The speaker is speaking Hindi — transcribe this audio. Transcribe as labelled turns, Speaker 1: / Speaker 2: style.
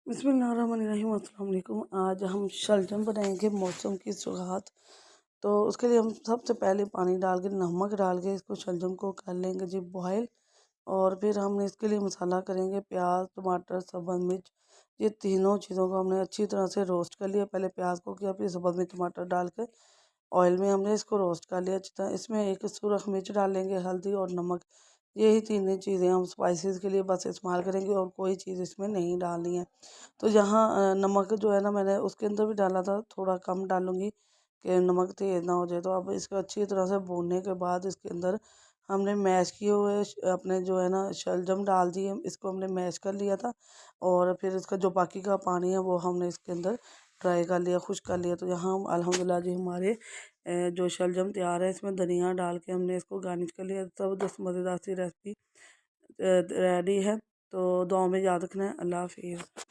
Speaker 1: बिस्मिल्लाहिर्रहमानिर्रहीम। अस्सलाम वालेकुम। आज हम शलजम बनाएंगे, मौसम की सौगात। तो उसके लिए हम सबसे पहले पानी डाल के, नमक डाल के इसको शलजम को कर लेंगे जी बॉयल। और फिर हमने इसके लिए मसाला करेंगे, प्याज, टमाटर, सब्ज़ मिर्च। ये तीनों चीज़ों को हमने अच्छी तरह से रोस्ट कर लिया। पहले प्याज को किया, फिर सब्ज़ मिर्च, टमाटर डाल के ऑयल में हमने इसको रोस्ट कर लिया अच्छी तरह। इसमें एक सुरख मिर्च डालेंगे, हल्दी और नमक। यही तीन चीज़ें हम स्पाइसेस के लिए बस इस्तेमाल करेंगे और कोई चीज़ इसमें नहीं डालनी है। तो यहाँ नमक जो है ना, मैंने उसके अंदर भी डाला था, थोड़ा कम डालूँगी कि नमक तेज़ ना हो जाए। तो अब इसको अच्छी तरह से भूनने के बाद इसके अंदर हमने मैश किए हुए अपने जो है ना शलजम डाल दिए। इसको हमने मैश कर लिया था और फिर इसका जो बाकी का पानी है वो हमने इसके अंदर ड्राई कर लिया, खुश्क कर लिया। तो यहाँ हम अल्हम्दुलिल्लाह जी हमारे जो शलजम तैयार है, इसमें धनिया डाल के हमने इसको गार्निश कर लिया। ज़बरदस्त मज़ेदार सी रेसिपी रेडी है। तो दुआ में याद रखना है। अल्लाह हाफिज़।